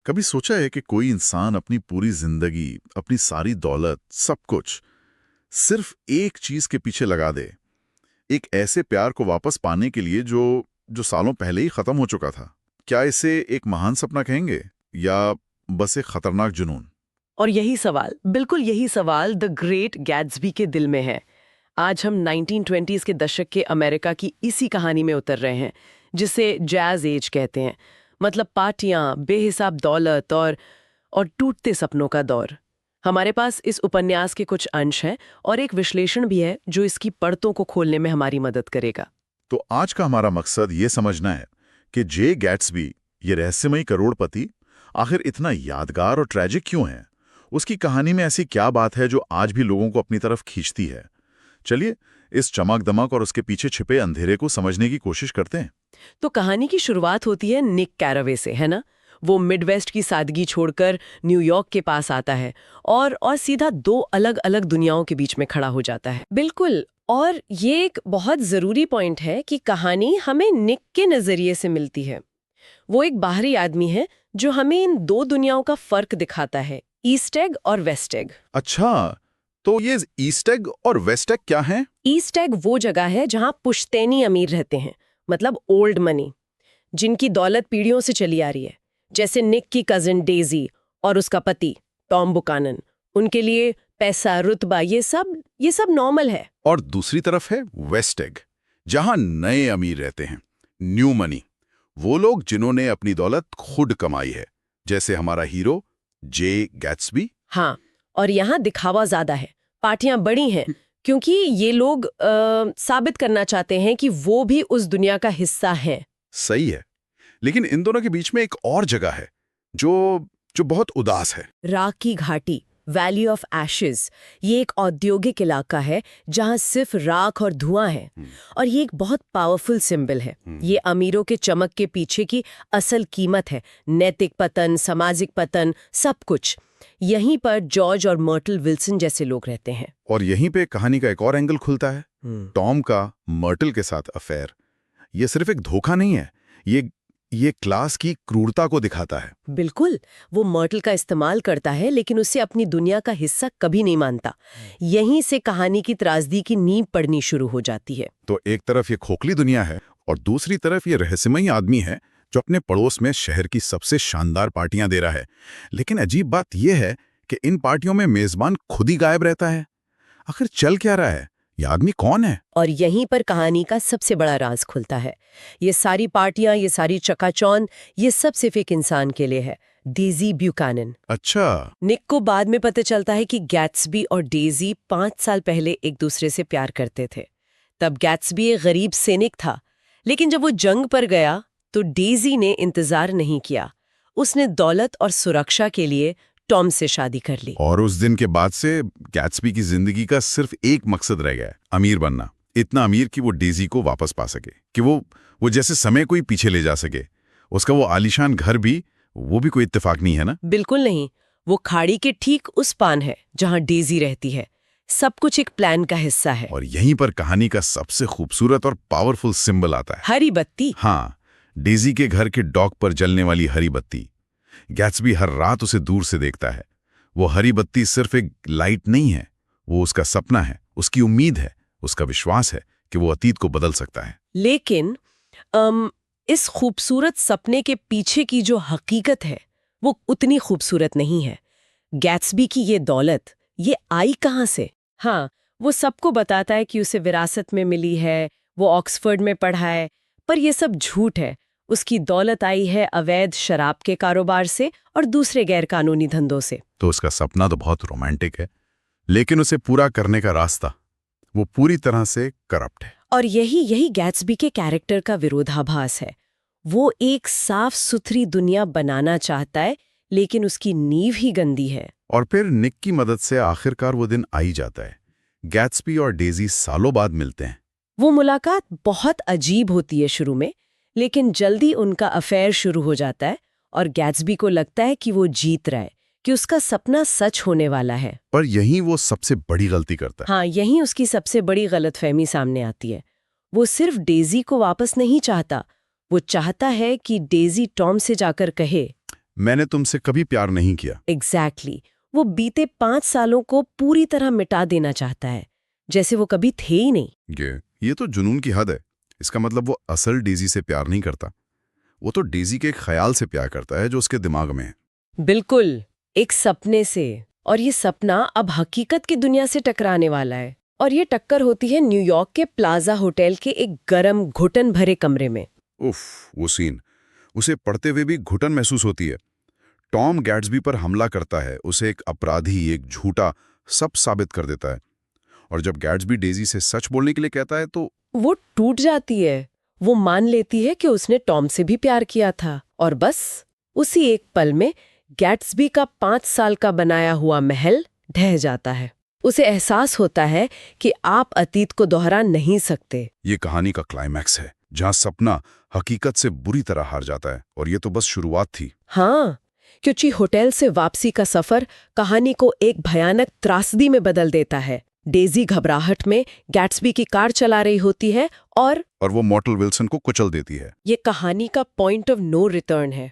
कभी सोचा है कि कोई इंसान अपनी पूरी जिंदगी, अपनी सारी दौलत, सब कुछ सिर्फ एक चीज के पीछे लगा दे, एक ऐसे प्यार को वापस पाने के लिए जो जो सालों पहले ही खत्म हो चुका था? क्या इसे एक महान सपना कहेंगे या बस एक खतरनाक जुनून? और यही सवाल, बिल्कुल यही सवाल द ग्रेट गैट्सबी के दिल में है। आज हम 1920s के दशक के अमेरिका की इसी कहानी में उतर रहे हैं, जिसे जैज एज कहते हैं। मतलब पार्टियां, बेहिसाब दौलत और टूटते सपनों का दौर। हमारे पास इस उपन्यास के कुछ अंश हैं और एक विश्लेषण भी है जो इसकी परतों को खोलने में हमारी मदद करेगा। तो आज का हमारा मकसद ये समझना है कि जे गैट्सबी, ये रहस्यमयी करोड़पति, आखिर इतना यादगार और ट्रेजिक क्यों है? उसकी कहानी में ऐसी क्या बात है जो आज भी लोगों को अपनी तरफ खींचती है? चलिए इस चमक दमक और उसके पीछे छिपे अंधेरे को समझने की कोशिश करते हैं। तो कहानी की शुरुआत होती है निक कैरावे से, है ना? वो मिडवेस्ट की सादगी छोड़कर न्यूयॉर्क के पास आता है और सीधा दो अलग अलग दुनियाओं के बीच में खड़ा हो जाता है। बिल्कुल। और ये एक बहुत जरूरी पॉइंट है कि कहानी हमें निक के नजरिए से मिलती है। वो एक बाहरी आदमी है जो हमें इन दो दुनियाओं का फर्क दिखाता है, ईस्ट एग और वेस्ट एग। अच्छा, तो ये ईस्ट एग और वेस्ट एग क्या है? ईस्ट एग वो जगह है जहां पुश्तैनी अमीर रहते हैं, मतलब ओल्ड मनी, जिनकी दौलत पीढ़ियों से चली आ रही है। जैसे निक की कजिन डेजी और उसका पति टॉम बुकानन। उनके लिए पैसा, रुतबा, ये सब नॉर्मल है। और दूसरी तरफ है वेस्ट एग, जहां नए अमीर रहते हैं, न्यू मनी। वो लोग जिन्होंने अपनी दौलत खुद कमाई है, जैसे हमारा हीरो जे गैट्सबी। हाँ, और यहाँ दिखावा ज्यादा है, पार्टियां बड़ी हैं, क्योंकि ये लोग साबित करना चाहते हैं कि वो भी उस दुनिया का हिस्सा हैं। सही है, लेकिन इन दोनों के बीच में एक और जगह है जो जो बहुत उदास है। राख की घाटी, वैली ऑफ एशेज। ये एक औद्योगिक इलाका है जहां सिर्फ राख और धुआं है। और ये एक बहुत पावरफुल सिंबल है। ये अमीरों के चमक के पीछे की असल कीमत है। नैतिक पतन, सामाजिक पतन, सब कुछ। यहीं पर जॉर्ज और मर्टल विल्सन जैसे लोग रहते हैं। और यहीं पे कहानी का एक और एंगल खुलता है, टॉम का मर्टल के साथ अफेयर। ये सिर्फ एक धोखा नहीं है, ये क्लास की क्रूरता को दिखाता है। बिल्कुल। वो मर्टल का इस्तेमाल करता है, लेकिन उसे अपनी दुनिया का हिस्सा कभी नहीं मानता। यहीं से कहानी की त्रासदी की नींव पड़नी शुरू हो जाती है। तो एक तरफ ये खोखली दुनिया है और दूसरी तरफ ये रहस्यमयी आदमी है जो अपने पड़ोस में शहर की सबसे शानदार पार्टियां दे रहा है। लेकिन अजीब बात यह है कि इन पार्टियों में मेजबान खुद ही गायब रहता है। आखिर चल क्या रहा है? ये आदमी कौन है? और यहीं पर कहानी का सबसे बड़ा राज खुलता है। ये सारी पार्टियां, ये सारी चकाचौंध, ये सब सिर्फ एक इंसान के लिए है, डेजी ब्यूकानन। अच्छा। निक को बाद में पता चलता है कि गैट्सबी और डेजी 5 साल पहले एक दूसरे से प्यार करते थे। तब गैट्सबी एक गरीब सैनिक था, लेकिन जब वो जंग पर गया तो डेजी ने इंतजार नहीं किया। उसने दौलत और सुरक्षा के लिए टॉम से शादी कर ली। और उस दिन के बाद से गैट्सबी की जिंदगी का सिर्फ एक मकसद रह गया, अमीर बनना। इतना अमीर कि वो डेजी को वापस पा सके, कि वो जैसे समय को ही पीछे ले जा सके। उसका वो आलीशान घर भी, वो भी कोई इत्तेफाक नहीं है ना? बिल्कुल नहीं। वो खाड़ी के ठीक उस पान है जहां डेजी रहती है। सब कुछ एक प्लान का हिस्सा है। और यहीं पर कहानी का सबसे खूबसूरत और पावरफुल सिंबल आता है, हरी बत्ती। हाँ, डेजी के घर के डॉक पर जलने वाली हरी बत्ती। गैट्सबी हर रात उसे दूर से देखता है। वो हरी बत्ती सिर्फ एक लाइट नहीं है, वो उसका सपना है, उसकी उम्मीद है, उसका विश्वास है कि वो अतीत को बदल सकता है। लेकिन इस खूबसूरत सपने के पीछे की जो हकीकत है वो उतनी खूबसूरत नहीं है। गैट्सबी की ये दौलत, ये आई कहाँ से? हाँ, वो सबको बताता है कि उसे विरासत में मिली है, वो ऑक्सफोर्ड में पढ़ा है, पर ये सब झूठ है। उसकी दौलत आई है अवैध शराब के कारोबार से और दूसरे गैरकानूनी धंधों से। तो उसका सपना तो बहुत रोमांटिक है, लेकिन उसे पूरा करने का रास्ता, वो पूरी तरह से करप्ट है। और यही गैट्सबी के कैरेक्टर का विरोधाभास है। वो एक साफ सुथरी दुनिया बनाना चाहता है, लेकिन उसकी नींव ही गंदी है। और फिर निक की मदद से आखिरकार वो दिन आ ही जाता है। गैट्सबी और डेजी सालों बाद मिलते हैं। वो मुलाकात बहुत अजीब होती है शुरू में, लेकिन जल्दी उनका अफेयर शुरू हो जाता है और गैट्सबी को लगता है कि वो जीत रहा है, कि उसका सपना सच होने वाला है। पर यहीं वो सबसे बड़ी गलती करता है। हाँ, यहीं उसकी सबसे बड़ी गलतफहमी सामने आती है। वो सिर्फ डेजी को वापस नहीं चाहता, वो चाहता है कि डेजी टॉम से जाकर कहे, मैंने तुमसे कभी प्यार नहीं किया। एग्जैक्टली वो बीते 5 सालों को पूरी तरह मिटा देना चाहता है, जैसे वो कभी थे ही नहीं। ये तो जुनून की हद है। इसका मतलब वो असल डेजी से प्यार नहीं करता, वो तो डेजी के एक ख्याल से प्यार करता है जो उसके दिमाग में है। बिल्कुल, एक सपने से। और ये सपना अब हकीकत की दुनिया से टकराने वाला है। और ये टक्कर होती है न्यूयॉर्क के प्लाजा होटल के एक गरम घुटन भरे कमरे में। उफ, वो सीन उसे पढ़ते हुए भी घुटन महसूस होती है। टॉम गैट्सबी पर हमला करता है, उसे एक अपराधी, एक झूठा सब साबित कर देता है। और जब गैट्सबी डेजी से सच बोलने के लिए कहता है तो वो टूट जाती है। वो मान लेती है कि उसने टॉम से भी प्यार किया था। और बस उसी एक पल में गैट्सबी का 5 साल का बनाया हुआ महल ढह जाता है। उसे एहसास होता है कि आप अतीत को दोहरा नहीं सकते। ये कहानी का क्लाइमैक्स है, जहां सपना हकीकत से बुरी तरह हार जाता है। और ये तो बस शुरुआत थी। हाँ, क्योंकि होटल से वापसी का सफर कहानी को एक भयानक त्रासदी में बदल देता है। डेजी घबराहट में गैट्सबी की कार चला रही होती है और वो मॉर्टल विल्सन को कुचल देती है। ये कहानी का पॉइंट ऑफ नो रिटर्न है।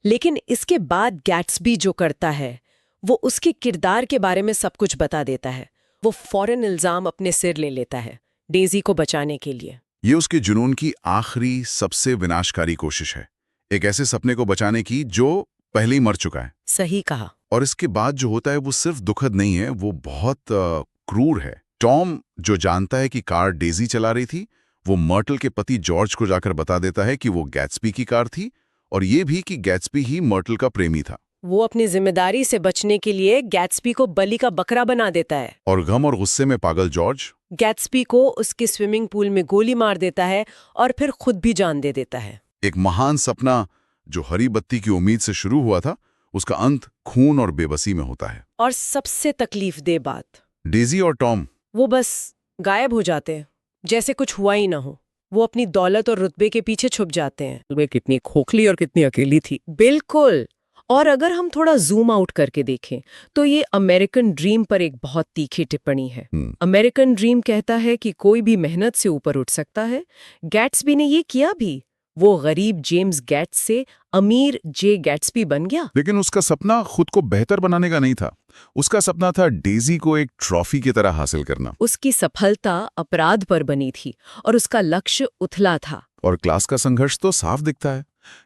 लेकिन इसके बाद गैट्सबी जो करता है वो उसके किरदार के बारे में सब कुछ बता देता है। वो फौरन इल्जाम अपने सिर ले लेता है डेजी को बचाने के लिए। ये उसके जुनून की आखिरी सबसे विनाशकारी कोशिश है, एक ऐसे सपने को बचाने की जो पहले ही मर चुका है। सही कहा। और इसके बाद जो होता है वो सिर्फ दुखद नहीं है, वो बहुत क्रूर है। टॉम जो जानता है कि कार डेजी चला रही थी, वो मर्टल के पति जॉर्ज को जाकर बता देता है कि वो गैट्सबी की कार थी, और ये भी कि गैट्सबी ही मर्टल का प्रेमी था। वो अपनी जिम्मेदारी से बचने के लिए गैट्सबी को बलि का बकरा बना देता है। और गम और गुस्से में पागल जॉर्ज गैट्सबी को उसके स्विमिंग पूल में गोली मार देता है और फिर खुद भी जान दे देता है। एक महान सपना जो हरी बत्ती की उम्मीद से शुरू हुआ था, उसका अंत खून और बेबसी में होता है। और सबसे तकलीफदेह बात, डेजी और टॉम वो बस गायब हो जाते हैं, जैसे कुछ हुआ ही ना हो। वो अपनी दौलत और रुतबे के पीछे छुप जाते हैं। वे कितनी खोखली और कितनी अकेली थी। बिल्कुल। और अगर हम थोड़ा जूम आउट करके देखें तो ये अमेरिकन ड्रीम पर एक बहुत तीखी टिप्पणी है। अमेरिकन ड्रीम कहता है कि कोई भी मेहनत से ऊपर उठ सकता है। गैट्सबी ने ये किया भी। वो गरीब जेम्स गैट्स से अमीर जे गैट्सबी बन गया। लेकिन उसका सपना खुद को बेहतर बनाने का नहीं था। उसका सपना था डेजी को एक ट्रॉफी की तरह हासिल करना। उसकी सफलता अपराध पर बनी थी और उसका लक्ष्य उथला था। और क्लास का संघर्ष तो साफ दिखता है।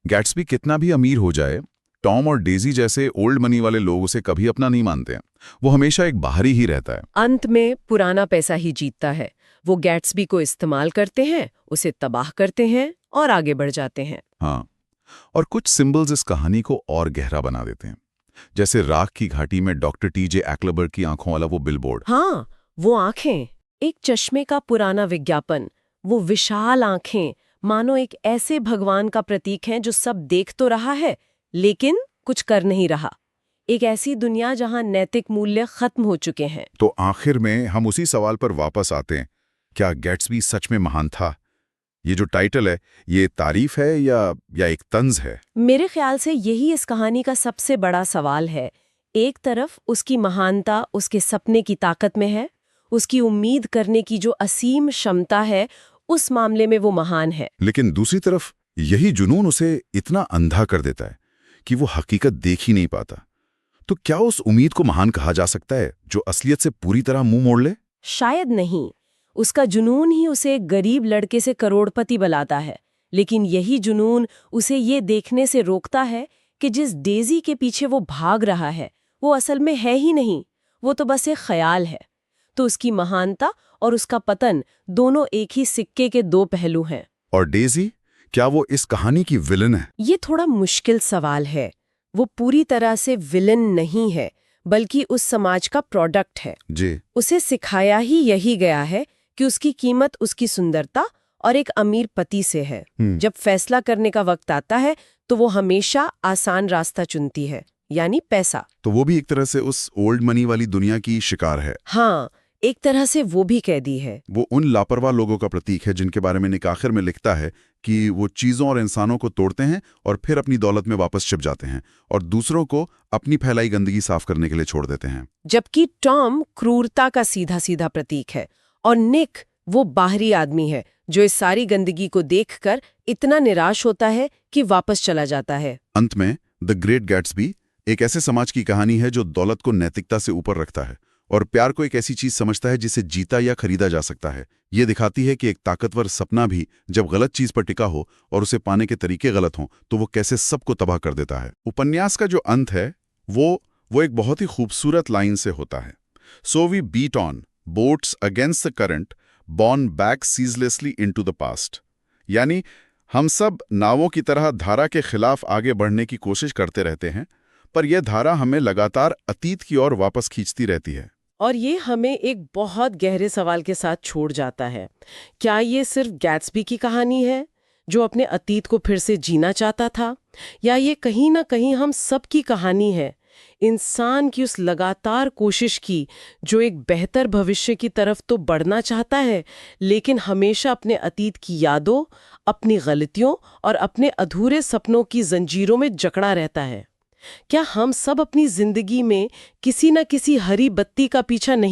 गैट्सबी कितना भी अमीर हो जाए, टॉम और डेजी जैसे ओल्ड मनी वाले लोग उसे कभी अपना नहीं मानते हैं। वो हमेशा एक बाहरी ही रहता है। अंत में पुराना पैसा ही जीतता है। वो गैट्सबी को इस्तेमाल करते हैं, उसे तबाह करते हैं और आगे बढ़ जाते हैं। हाँ, और कुछ सिंबल्स इस कहानी को और गहरा बना देते हैं, जैसे राख की घाटी में डॉक्टर टीजे एक्लबर्ग की आंखों वाला वो बिलबोर्ड। हाँ, वो आंखें, एक चश्मे का पुराना विज्ञापन। वो विशाल आंखें मानो एक ऐसे भगवान का प्रतीक हैं जो सब देख तो रहा है लेकिन कुछ कर नहीं रहा। एक ऐसी दुनिया जहां नैतिक मूल्य खत्म हो चुके हैं। तो आखिर में हम उसी सवाल पर वापस आते हैं, क्या गैट्सबी सच में महान था? ये जो टाइटल है, ये तारीफ है या एक तंज है? मेरे ख्याल से यही इस कहानी का सबसे बड़ा सवाल है। एक तरफ उसकी महानता उसके सपने की ताकत में है, उसकी उम्मीद करने की जो असीम क्षमता है, उस मामले में वो महान है। लेकिन दूसरी तरफ यही जुनून उसे इतना अंधा कर देता है कि वो हकीकत देख ही नहीं पाता। तो क्या उस उम्मीद को महान कहा जा सकता है जो असलियत से पूरी तरह मुंह मोड़ ले? शायद नहीं। उसका जुनून ही उसे एक गरीब लड़के से करोड़पति बनाता है। लेकिन यही जुनून उसे ये देखने से रोकता है कि जिस डेजी के पीछे वो भाग रहा है वो असल में है ही नहीं, वो तो बस एक ख्याल है। तो उसकी महानता और उसका पतन दोनों एक ही सिक्के के दो पहलू हैं। और डेजी, क्या वो इस कहानी की विलन है? ये थोड़ा मुश्किल सवाल है। वो पूरी तरह से विलन नहीं है, बल्कि उस समाज का प्रोडक्ट है। जी। उसे सिखाया ही यही गया है कि उसकी कीमत उसकी सुंदरता और एक अमीर पति से है। जब फैसला करने का वक्त आता है तो वो हमेशा आसान रास्ता चुनती है, यानी पैसा। तो वो भी एक तरह से उस ओल्ड मनी वाली दुनिया की शिकार है। हाँ, एक तरह से वो भी कैदी है। वो उन लापरवाह लोगों का प्रतीक है जिनके बारे में निक आखिर में लिखता है कि वो चीज़ों और इंसानों को तोड़ते हैं और फिर अपनी दौलत में वापस छिप जाते हैं और दूसरों को अपनी फैलाई गंदगी साफ करने के लिए छोड़ देते हैं। जबकि टॉम क्रूरता का सीधा सीधा प्रतीक है और निक वो बाहरी आदमी है जो इस सारी गंदगी को देखकर इतना निराश होता है कि वापस चला जाता है। अंत में द ग्रेट गैट्सबी एक ऐसे समाज की कहानी है जो दौलत को नैतिकता से ऊपर रखता है और प्यार को एक ऐसी चीज समझता है जिसे जीता या खरीदा जा सकता है। ये दिखाती है कि एक ताकतवर सपना भी जब गलत चीज पर टिका हो और उसे पाने के तरीके गलत हों तो वो कैसे सबको तबाह कर देता है। उपन्यास का जो अंत है वो एक बहुत ही खूबसूरत लाइन से होता है। So we beat on boats against the current borne back ceaselessly into the past. यानी हम सब नावों की तरह धारा के खिलाफ आगे बढ़ने की कोशिश करते रहते हैं, पर यह धारा हमें लगातार अतीत की ओर वापस खींचती रहती है। और ये हमें एक बहुत गहरे सवाल के साथ छोड़ जाता है। क्या ये सिर्फ गैट्सबी की कहानी है जो अपने अतीत को फिर से जीना चाहता था, या ये कहीं ना कहीं हम सब की कहानी है, इंसान की उस लगातार कोशिश की जो एक बेहतर भविष्य की तरफ तो बढ़ना चाहता है, लेकिन हमेशा अपने अतीत की यादों, अपनी गलतियों और अपने अधूरे सपनों की जंजीरों में जकड़ा रहता है। क्या हम सब अपनी जिंदगी में किसी न किसी हरी बत्ती का पीछा नहीं